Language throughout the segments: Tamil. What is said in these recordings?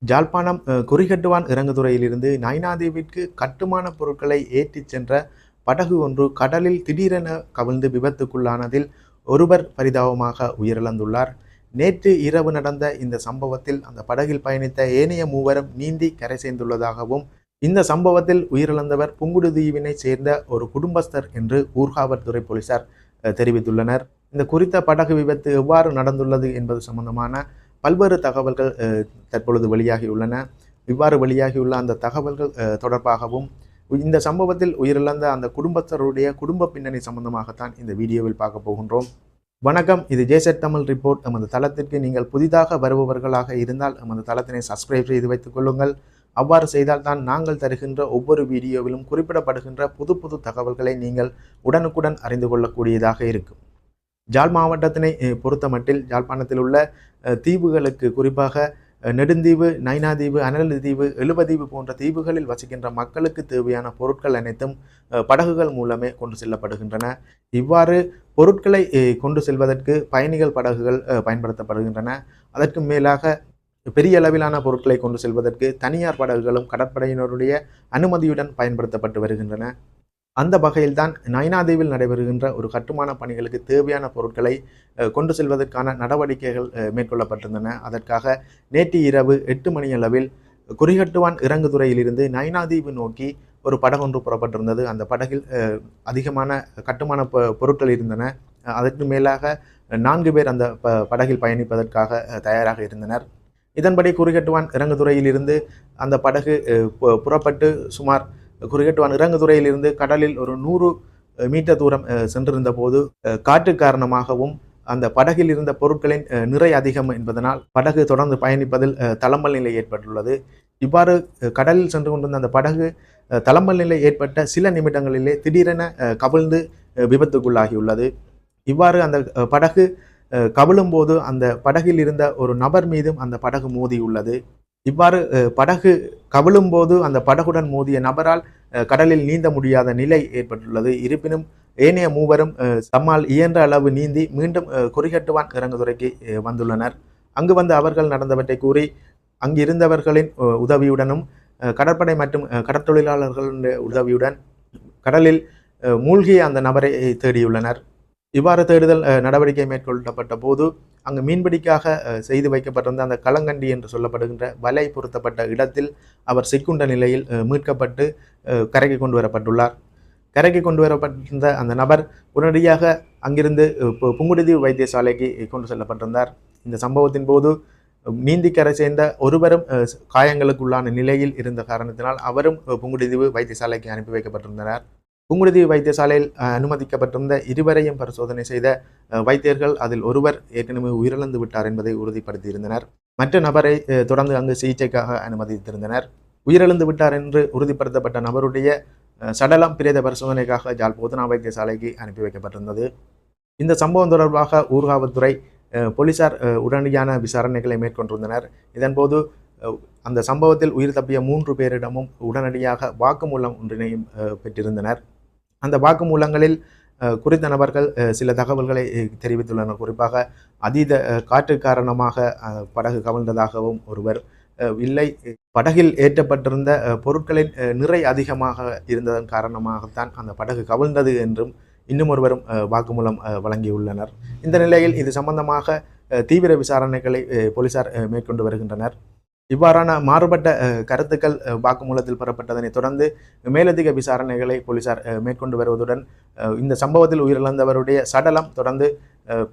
ஜாழ்ப்பாணம் குறிகட்டுவான் இறங்குதுறையிலிருந்து நைனாதீவிற்கு கட்டுமான பொருட்களை ஏற்றிச் சென்ற படகு ஒன்று கடலில் திடீரென கவிழ்ந்து விபத்துக்குள்ளானதில் ஒருவர் பரிதாபமாக உயிரிழந்துள்ளார். நேற்று இரவு நடந்த இந்த சம்பவத்தில் அந்த படகில் பயணித்த ஏனைய மூவரும் நீந்தி கரை சேர்ந்துள்ளதாகவும், இந்த சம்பவத்தில் உயிரிழந்தவர் புங்குடுதீவினை சேர்ந்த ஒரு குடும்பஸ்தர் என்று ஊர்காவல்துறை போலீசார் தெரிவித்துள்ளனர். இந்த குறித்த படகு விபத்து எவ்வாறு நடந்துள்ளது என்பது சம்பந்தமான பல்வேறு தகவல்கள் தற்பொழுது வெளியாகியுள்ளன. இவ்வாறு வெளியாகியுள்ள அந்த தகவல்கள் தொடர்பாகவும் இந்த சம்பவத்தில் உயிரிழந்த அந்த குடும்பத்தருடைய குடும்ப பின்னணி சம்பந்தமாகத்தான் இந்த வீடியோவில் பார்க்க போகின்றோம். வணக்கம், இது ஜேசட் தமிழ் ரிப்போர்ட். நமது தளத்திற்கு நீங்கள் புதிதாக வருபவர்களாக இருந்தால் நமது தளத்தினை சப்ஸ்கிரைப் செய்து வைத்துக் கொள்ளுங்கள். அவ்வாறு செய்தால் தான் நாங்கள் தருகின்ற ஒவ்வொரு வீடியோவிலும் குறிப்பிடப்படுகின்ற புது புது தகவல்களை நீங்கள் உடனுக்குடன் அறிந்து கொள்ளக்கூடியதாக இருக்கும். ஜாழ் மாவட்டத்தினை பொறுத்தமட்டில் யாழ்ப்பாணத்தில் உள்ள தீவுகளுக்கு, குறிப்பாக நெடுந்தீவு, நைனாதீவு, அனல்தீவு, எழுபதீவு போன்ற தீவுகளில் வசிக்கின்ற மக்களுக்கு தேவையான பொருட்கள் அனைத்தும் படகுகள் மூலமே கொண்டு செல்லப்படுகின்றன. இவ்வாறு பொருட்களை கொண்டு செல்வதற்கு பயணிகள் படகுகள் பயன்படுத்தப்படுகின்றன. அதற்கு மேலாக பெரிய அளவிலான பொருட்களை கொண்டு செல்வதற்கு தனியார் படகுகளும் கடற்படையினருடைய அனுமதியுடன் பயன்படுத்தப்பட்டு வருகின்றன. அந்த வகையில்தான் நைனாதீவில் நடைபெறுகின்ற ஒரு கட்டுமான பணிகளுக்கு தேவையான பொருட்களை கொண்டு செல்வதற்கான நடவடிக்கைகள் மேற்கொள்ளப்பட்டிருந்தன. அதற்காக நேற்று இரவு 8 மணியளவில் குறிகட்டுவான் இறங்குதுறையிலிருந்து நைனாதீவு நோக்கி ஒரு படகொன்று புறப்பட்டிருந்தது. அந்த படகில் அதிகமான கட்டுமான பொருட்கள் இருந்தன. அதற்கு மேலாக 4 பேர் அந்த படகில் பயணிப்பதற்காக தயாராக இருந்தனர். இதன்படி குறிகட்டுவான் இறங்குதுறையிலிருந்து அந்த படகு புறப்பட்டு சுமார் குறிகட்டுவான் இறங்குதுறையிலிருந்து கடலில் ஒரு 100 மீட்டர் தூரம் சென்றிருந்த போது காற்று காரணமாகவும் அந்த படகில் இருந்த பொருட்களின் நிறை அதிகம் என்பதனால் படகு தொடர்ந்து பயணிப்பதில் தளம்பல் நிலை ஏற்பட்டுள்ளது. இவ்வாறு கடலில் சென்று கொண்டிருந்த அந்த படகு தளம்பல் நிலை ஏற்பட்ட சில நிமிடங்களிலே திடீரென கவிழ்ந்து விபத்துக்குள்ளாகியுள்ளது. இவ்வாறு அந்த படகு கவிழும் போது அந்த படகில் இருந்த ஒரு நபர் மீதும் அந்த படகு மோதியுள்ளது. இவ்வாறு படகு கவிழும் போது அந்த படகுடன் மோதிய நபரால் கடலில் நீந்த முடியாத நிலை ஏற்பட்டுள்ளது. இருப்பினும் ஏனைய மூவரும் தம்மால் இயன்ற அளவு நீந்தி மீண்டும் குறிகட்டுவான் இறங்குதுறைக்கு வந்துள்ளனர். அங்கு வந்து அவர்கள் நடந்தவற்றை கூறி அங்கிருந்தவர்களின் உதவியுடனும் கடற்படை மற்றும் கடற்தொழிலாளர்களின் உதவியுடன் கடலில் மூழ்கிய அந்த நபரை தேடியுள்ளனர். இவ்வாறு தேடுதல் நடவடிக்கை மேற்கொள்ளப்பட்ட போது அங்கு மீன்பிடிக்காக செய்து வைக்கப்பட்டிருந்த அந்த களங்கண்டி என்று சொல்லப்படுகின்ற வலை பொருத்தப்பட்ட இடத்தில் அவர் சிக்குண்ட நிலையில் மீட்கப்பட்டு கரைக்கு கொண்டு வரப்பட்டுள்ளார். கரைக்கு கொண்டு வரப்பட்டிருந்த அந்த நபர் உடனடியாக அங்கிருந்து புங்குடுதீவு வைத்தியசாலைக்கு கொண்டு செல்லப்பட்டிருந்தார். இந்த சம்பவத்தின் போது நீந்தி கரை சேர்ந்த ஒருவரும் காயங்களுக்குள்ளான நிலையில் இருந்த காரணத்தினால் அவரும் புங்குடுதீவு வைத்தியசாலைக்கு அனுப்பி வைக்கப்பட்டிருந்தனர். புங்குடுதீவு வைத்தியசாலையில் அனுமதிக்கப்பட்டிருந்த இருவரையும் பரிசோதனை செய்த வைத்தியர்கள் அதில் ஒருவர் ஏற்கனவே உயிரிழந்து விட்டார் என்பதை உறுதிப்படுத்தியிருந்தனர். மற்ற நபரை தொடர்ந்து அங்கு சிகிச்சைக்காக அனுமதித்திருந்தனர். உயிரிழந்து விட்டார் என்று உறுதிப்படுத்தப்பட்ட நபருடைய சடலம் பிரேத பரிசோதனைக்காக ஜாழ் போதனா வைத்தியசாலைக்கு அனுப்பி வைக்கப்பட்டிருந்தது. இந்த சம்பவம் தொடர்பாக ஊர்காவல்துறை போலீசார் உடனடியான விசாரணைகளை மேற்கொண்டிருந்தனர். இதன்போது அந்த சம்பவத்தில் உயிர் தப்பிய 3 பேரிடமும் உடனடியாக வாக்குமூலம் ஒன்றினையும் பெற்றிருந்தனர். அந்த வாக்குமூலங்களில் குறித்த நபர்கள் சில தகவல்களை தெரிவித்துள்ளனர். குறிப்பாக அதீத காற்று காரணமாக படகு கவிழ்ந்ததாகவும் ஒருவர், இல்லை படகில் ஏற்றப்பட்டிருந்த பொருட்களின் நிறை அதிகமாக இருந்ததன் காரணமாகத்தான் அந்த படகு கவிழ்ந்தது என்றும் இன்னும் ஒருவரும் வாக்குமூலம் வழங்கியுள்ளனர். இந்த நிலையில் இது சம்பந்தமாக தீவிர விசாரணைகளை போலீசார் மேற்கொண்டு வருகின்றனர். இவ்வாறான மாறுபட்ட கருத்துக்கள் வாக்குமூலத்தில் பெறப்பட்டதனை தொடர்ந்து மேலதிக விசாரணைகளை போலீசார் மேற்கொண்டு வருவதுடன் இந்த சம்பவத்தில் உயிரிழந்தவருடைய சடலம் தொடர்ந்து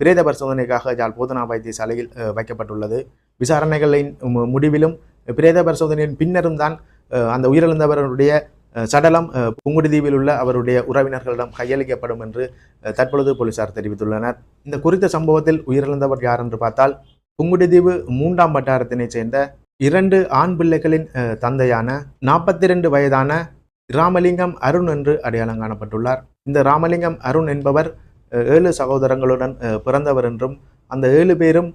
பிரேத பரிசோதனைக்காக ஜாழ் போதனா வைத்தியசாலையில் வைக்கப்பட்டுள்ளது. விசாரணைகளின் முடிவிலும் பிரேத பரிசோதனையின் பின்னரும் தான் அந்த உயிரிழந்தவருடைய சடலம் புங்குடுதீவில் உள்ள அவருடைய உறவினர்களிடம் கையளிக்கப்படும் என்று தற்பொழுது போலீசார் தெரிவித்துள்ளனர். இந்த குறித்த சம்பவத்தில் உயிரிழந்தவர் யார் என்று பார்த்தால் புங்குடுதீவு 3ஆம் வட்டாரத்தினை சேர்ந்த 2 ஆண் பிள்ளைகளின் தந்தையான 42 வயதான ராமலிங்கம் அருண் என்று அடையாளம் காணப்பட்டுள்ளார். இந்த ராமலிங்கம் அருண் என்பவர் 7 சகோதரங்களுடன் பிறந்தவர் என்றும் அந்த 7 பேரும்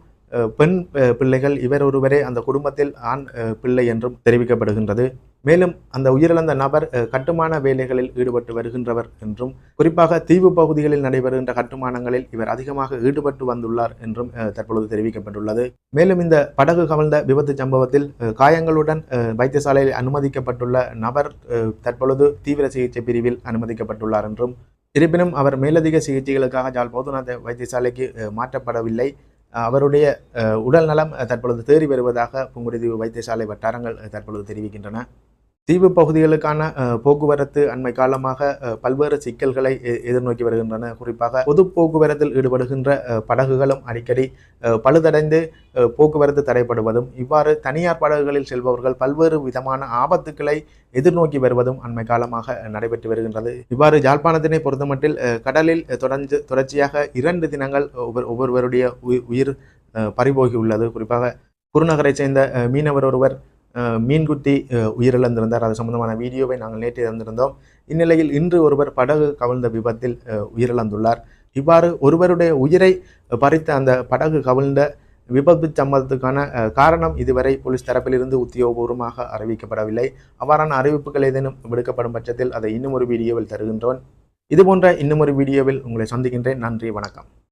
பெண் பிள்ளைகள், இவர் ஒருவரே அந்த குடும்பத்தில் ஆண் பிள்ளை என்றும் தெரிவிக்கப்படுகின்றது. மேலும் அந்த உயிரிழந்த நபர் கட்டுமான வேலைகளில் ஈடுபட்டு வருகின்றவர் என்றும், குறிப்பாக தீவு பகுதிகளில் நடைபெறுகின்ற கட்டுமானங்களில் இவர் அதிகமாக ஈடுபட்டு வந்துள்ளார் என்றும் தற்பொழுது தெரிவிக்கப்பட்டுள்ளது. மேலும் இந்த படகு கவிழ்ந்த விபத்து சம்பவத்தில் காயங்களுடன் வைத்தியசாலையில் அனுமதிக்கப்பட்டுள்ள நபர் தற்பொழுது தீவிர சிகிச்சை பிரிவில் அனுமதிக்கப்பட்டுள்ளார் என்றும், இருப்பினும் அவர் மேலதிக சிகிச்சைகளுக்காக யாழ் போதனாத வைத்தியசாலைக்கு மாற்றப்படவில்லை. அவருடைய உடல் நலம் தற்பொழுது தேறி வருவதாக புங்குடுதீவு வைத்தியசாலை வட்டாரங்கள் தற்பொழுது தெரிவிக்கின்றன. தீவு பகுதிகளுக்கான போக்குவரத்து அண்மை காலமாக பல்வேறு சிக்கல்களை எதிர்நோக்கி வருகின்றன. குறிப்பாக பொது போக்குவரத்தில் ஈடுபடுகின்ற படகுகளும் அடிக்கடி பழுதடைந்து போக்குவரத்து தடைப்படுவதும், இவ்வாறு தனியார் படகுகளில் செல்பவர்கள் பல்வேறு விதமான ஆபத்துக்களை எதிர்நோக்கி வருவதும் அண்மை காலமாக நடைபெற்று வருகின்றது. இவ்வாறு யாழ்ப்பாணத்தினை பொறுத்தமட்டில் கடலில் தொடர்ச்சியாக 2 தினங்கள் ஒவ்வொருவருடைய உயிர் பறிபோகி உள்ளது. குறிப்பாக குருநகரை சேர்ந்த மீனவர் ஒருவர் மீன்குத்தி உயிரிழந்திருந்தார். அது சம்பந்தமான வீடியோவை நாங்கள் நேற்று தந்திருந்தோம். இந்நிலையில் இன்று ஒருவர் படகு கவிழ்ந்த விபத்தில் உயிரிழந்துள்ளார். இவ்வாறு ஒருவருடைய உயிரை பறித்த அந்த படகு கவிழ்ந்த விபத்து சம்பவத்துக்கான காரணம் இதுவரை போலீஸ் தரப்பிலிருந்து உத்தியோகபூர்வமாக அறிவிக்கப்படவில்லை. அவ்வாறான அறிவிப்புகள் ஏதேனும் விடுக்கப்படும் பட்சத்தில் அதை இன்னும் ஒரு வீடியோவில் தருகின்றோம். இதுபோன்ற இன்னும் ஒரு வீடியோவில் உங்களை சந்திக்கின்றேன். நன்றி, வணக்கம்.